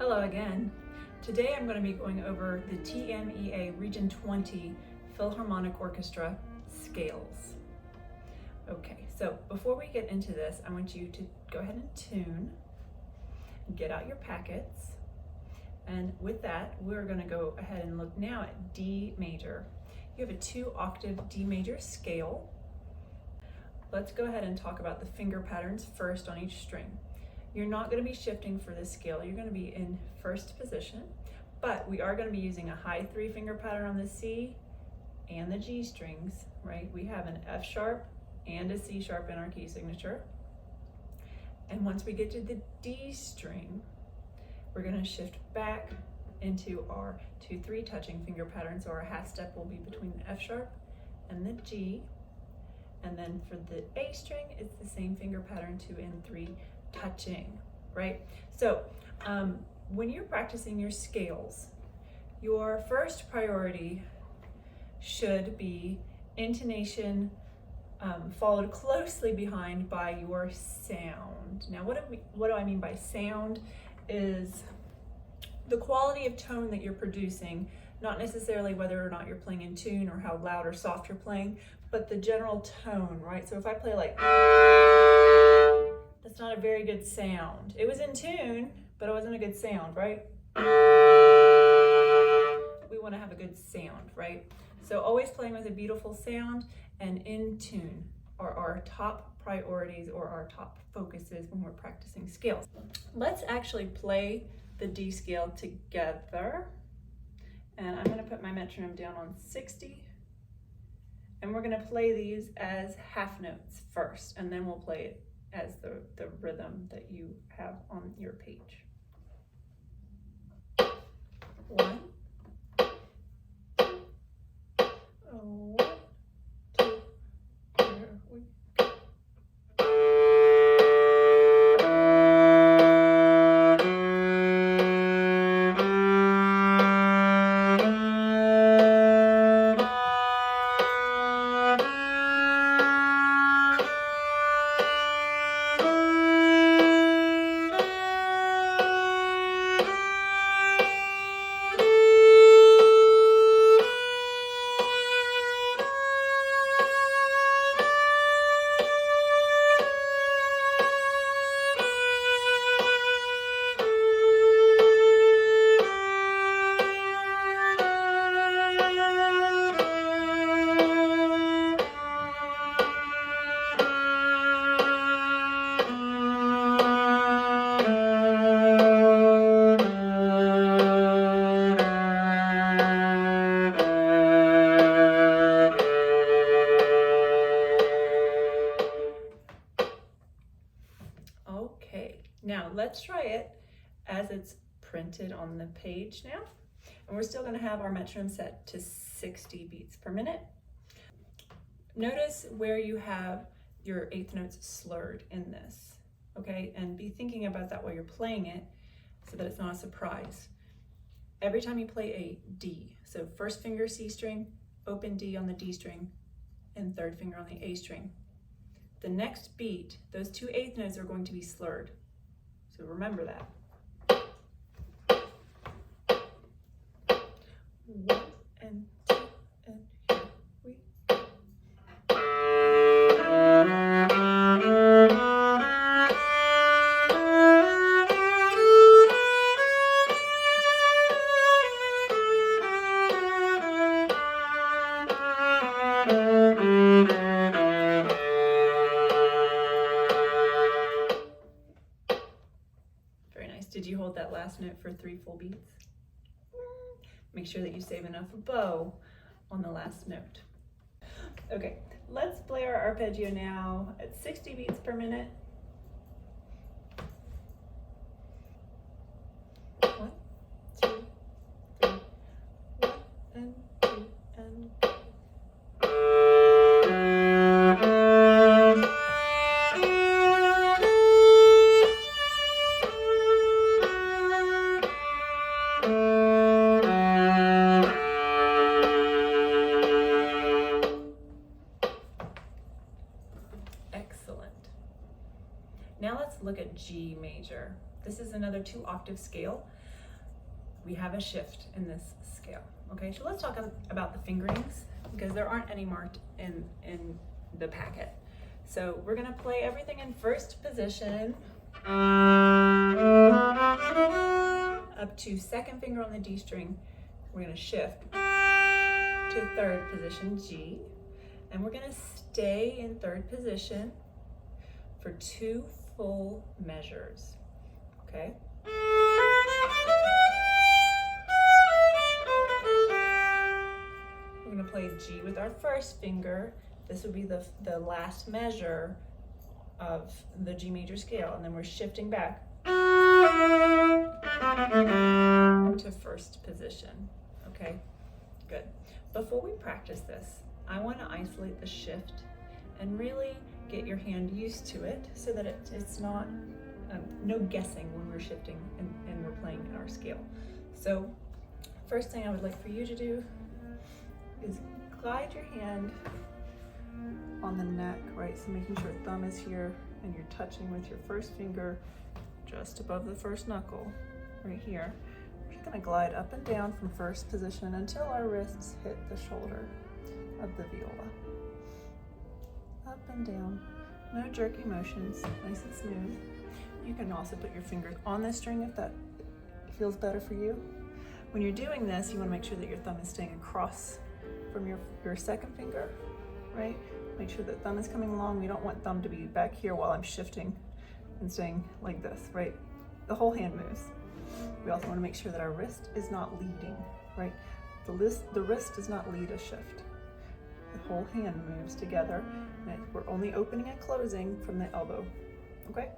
Hello again. Today I'm going to be going over the TMEA Region 20 Philharmonic Orchestra scales. Okay, so before we get into this, I want you to go ahead and tune, get out your packets, and with that, we're going to go ahead and look now at D major. You have a 2-octave D major scale. Let's go ahead and talk about the finger patterns first on each string. You're not going to be shifting for this scale. You're going to be in first position, but we are going to be using a high 3-finger pattern on the C and the G strings, right? We have an F sharp and a C sharp in our key signature. And once we get to the D string, we're going to shift back into our 2-3 touching finger pattern. So our half step will be between the F sharp and the G. And then for the A string, it's the same finger pattern, 2 and 3 touching, right? So when you're practicing your scales, your first priority should be intonation, followed closely behind by your sound. Now, what do I mean by sound is the quality of tone that you're producing, not necessarily whether or not you're playing in tune or how loud or soft you're playing, but the general tone, right? So if I play like, that's not a very good sound. It was in tune, but it wasn't a good sound, right? We want to have a good sound, right? So always playing with a beautiful sound and in tune are our top priorities or our top focuses when we're practicing scales. Let's actually play the D scale together. And I'm going to put my metronome down on 60. And we're going to play these as half notes first, and then we'll play it as the rhythm that you have on your page. 1, 1, 2, here we go. Okay, now let's try it as it's printed on the page now. And we're still going to have our metronome set to 60 beats per minute. Notice where you have your eighth notes slurred in this, okay? And be thinking about that while you're playing it so that it's not a surprise. Every time you play a D, so first finger C string, open D on the D string, and third finger on the A string. The next beat, those 2 eighth notes are going to be slurred. So remember that. 1 and 2 and here we go. Did you hold that last note for 3 full beats? Make sure that you save enough bow on the last note. Okay, let's play our arpeggio now at 60 beats per minute. 1, 2, 3, 1 and 2 and go. Now let's look at G major. This is another 2-octave scale. we have a shift in this scale. Okay, so let's talk about the fingerings, because there aren't any marked in the packet. So we're gonna play everything in first position up to second finger on the D string. We're gonna shift to third position, G, and we're gonna stay in third position for 2 full measures, okay? We're gonna play G with our first finger. This would be the last measure of the G major scale, and then we're shifting back to first position, okay? Good. Before we practice this, I wanna isolate the shift and really get your hand used to it so that it's not, no guessing when we're shifting and we're playing our scale. So first thing I would like for you to do is glide your hand on the neck, right? So making sure thumb is here and you're touching with your first finger just above the first knuckle, right here. We're just gonna glide up and down from first position until our wrists hit the shoulder of the viola. Up and down, no jerky motions, nice and smooth. You can also put your fingers on the string if that feels better for you. When you're doing this, you wanna make sure that your thumb is staying across from your second finger, right? Make sure that thumb is coming along. We don't want thumb to be back here while I'm shifting and staying like this, right? The whole hand moves. We also want to make sure that our wrist is not leading, right? The wrist does not lead a shift. The whole hand moves together, and we're only opening and closing from the elbow, okay?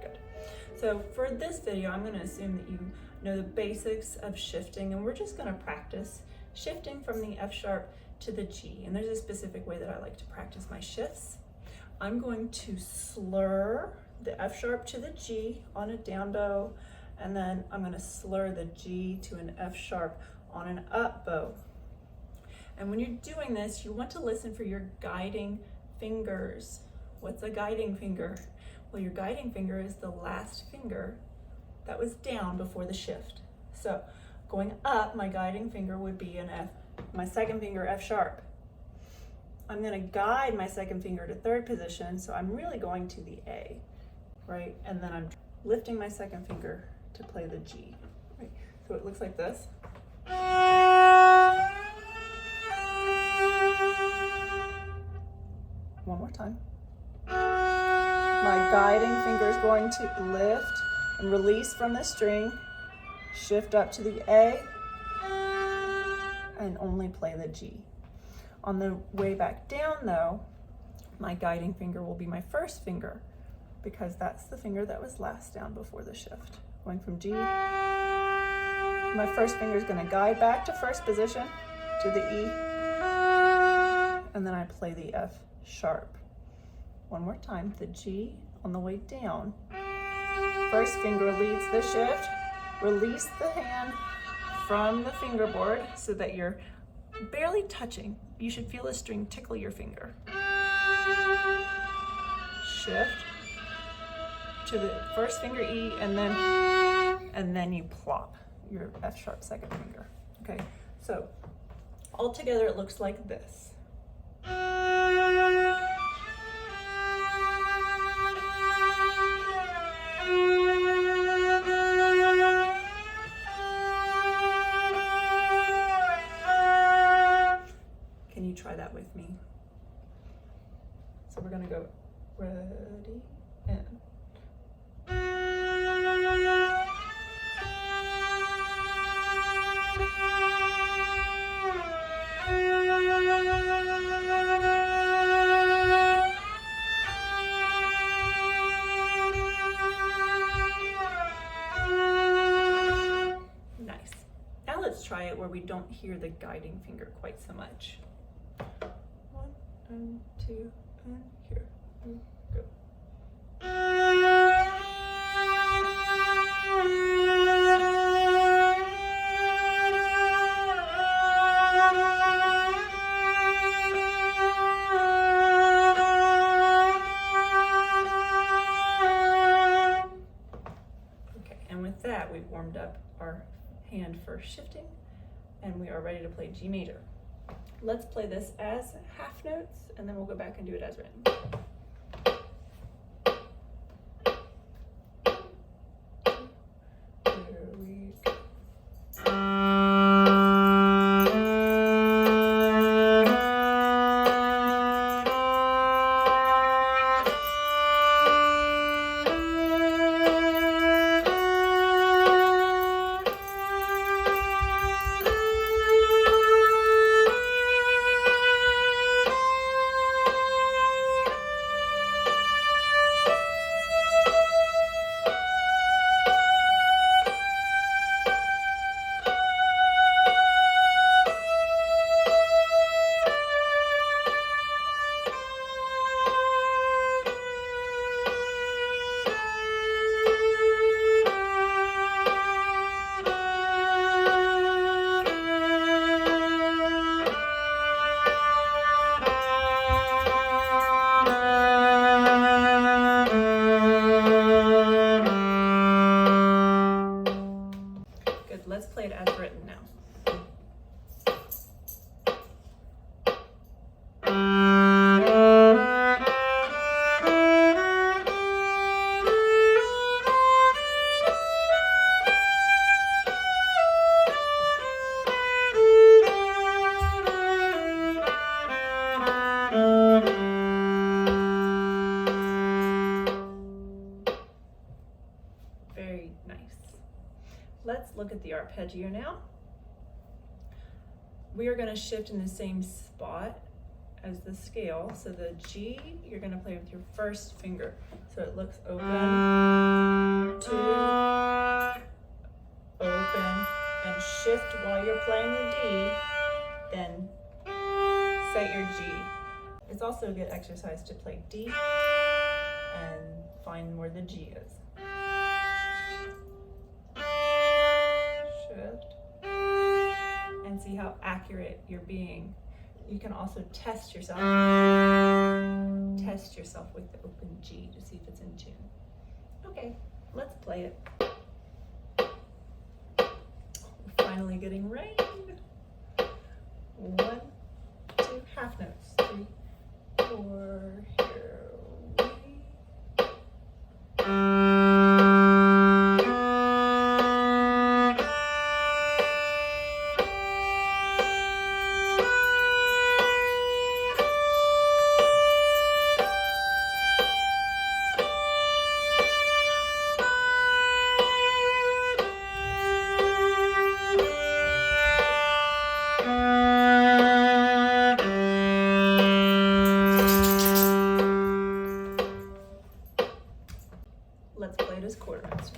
Good. So for this video, I'm going to assume that you know the basics of shifting, and we're just going to practice shifting from the F sharp to the G. And there's a specific way that I like to practice my shifts. I'm going to slur the F sharp to the G on a down bow, and then I'm going to slur the G to an F sharp on an up bow. And when you're doing this, you want to listen for your guiding fingers. What's a guiding finger? Well, your guiding finger is the last finger that was down before the shift. So going up, my guiding finger would be an F, my second finger F sharp. I'm gonna guide my second finger to third position, so I'm really going to the A, right? And then I'm lifting my second finger to play the G, right? So it looks like this. One more time. My guiding finger is going to lift and release from the string, shift up to the A, and only play the G. On the way back down though, my guiding finger will be my first finger, because that's the finger that was last down before the shift. Going from G, my first finger is gonna guide back to first position, to the E, and then I play the F sharp. One more time, the G on the way down. First finger leads the shift, release the hand from the fingerboard so that you're barely touching. You should feel a string tickle your finger. Shift to the first finger E, and then you plop your F sharp second finger. Okay, so all together it looks like this. Try that with me. So we're gonna go ready and nice. Now let's try it where we don't hear the guiding finger quite so much. 1 and 2 and here we go. Okay, and with hand for shifting, and we are ready to play G major. Let's play this as half notes, and then we'll go back and do it as written. Here we go. Let's play it as written now. Very nice. Let's look at the arpeggio now. We are going to shift in the same spot as the scale. So the G, you're going to play with your first finger. So it looks open, 2, open, and shift while you're playing the D, then set your G. It's also a good exercise to play D and find where the G is. Shift, and see how accurate you're being. You can also test yourself with the open G to see if it's in tune. Okay, let's play it. We're finally getting rain. 1, 2, half notes. 3, 4, here we let's play it as quarter notes.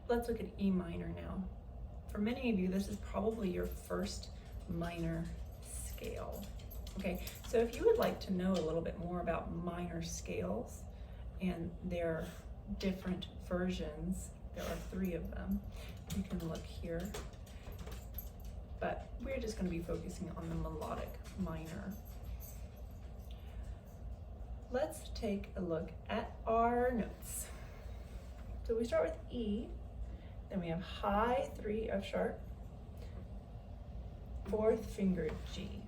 Let's look at E minor now. For many of you, this is probably your first minor scale. Okay, so if you would like to know a little bit more about minor scales and their different versions, there are 3 of them. You can look here, but we're just going to be focusing on the melodic minor. Let's take a look at our notes. So we start with E, then we have high 3 F sharp, 4th finger G.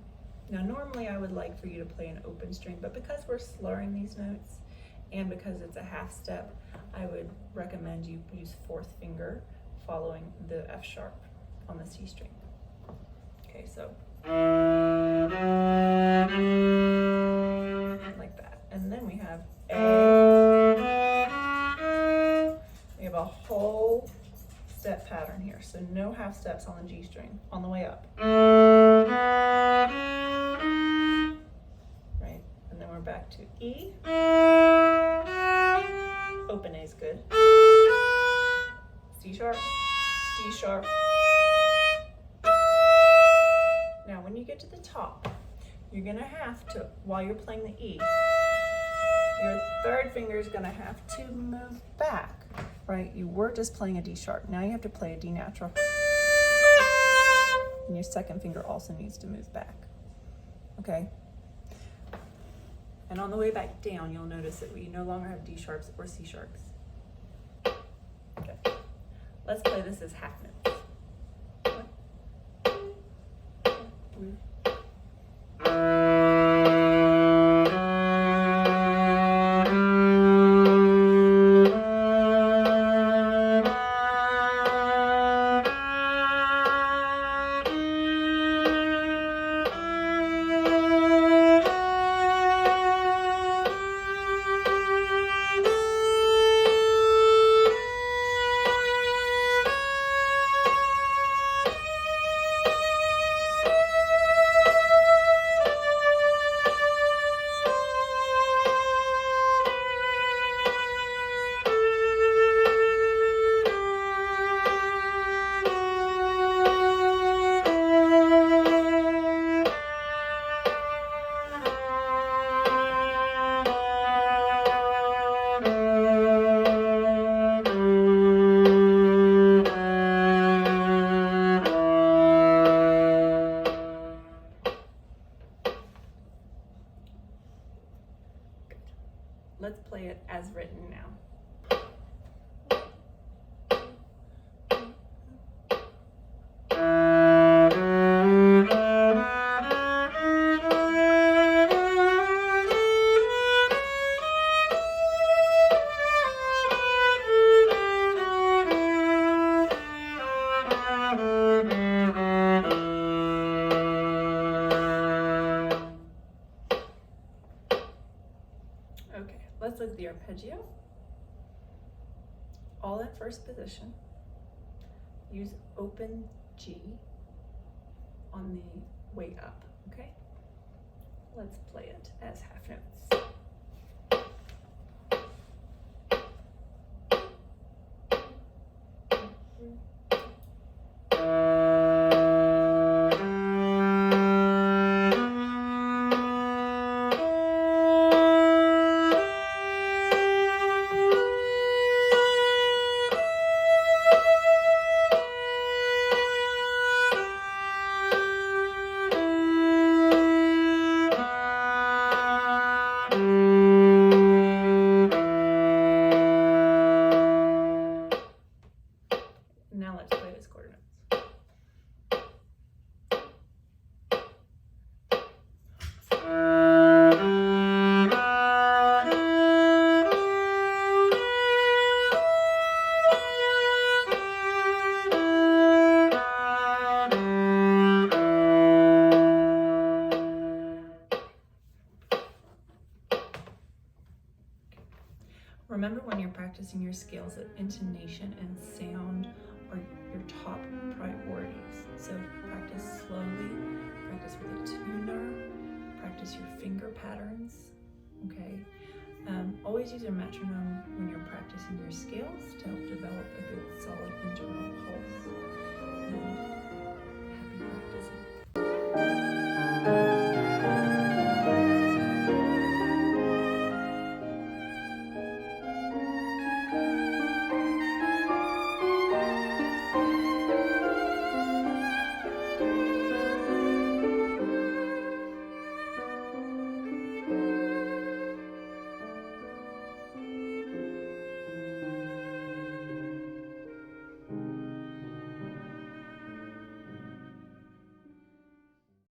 Now normally I would like for you to play an open string, but because we're slurring these notes and because it's a half step, I would recommend you use 4th finger following the F sharp on the C string. Okay, so like that. And then we have A. We have a whole step pattern here, so no half steps on the G string on the way up. Right, and then we're back to E. Open A is good. C sharp, D sharp. Now when you get to the top, you're gonna have to, while you're playing the E, Your third finger is gonna have to move back, right? You were just playing a D sharp. Now you have to play a D natural. And your second finger also needs to move back, okay? And on the way back down, you'll notice that we no longer have D sharps or C sharps. Okay, let's play this as half notes. Let's play it as written now. Okay, let's look at the arpeggio. All in first position. Use open G on the way up, okay? Let's play it as half notes. Now let's play this quarter notes. Remember, when you're practicing your scales, that intonation and sound are your top priorities. So practice slowly, practice with a tuner, practice your finger patterns, okay? Always use a metronome when you're practicing your scales to help develop a good solid internal pulse. And happy practicing.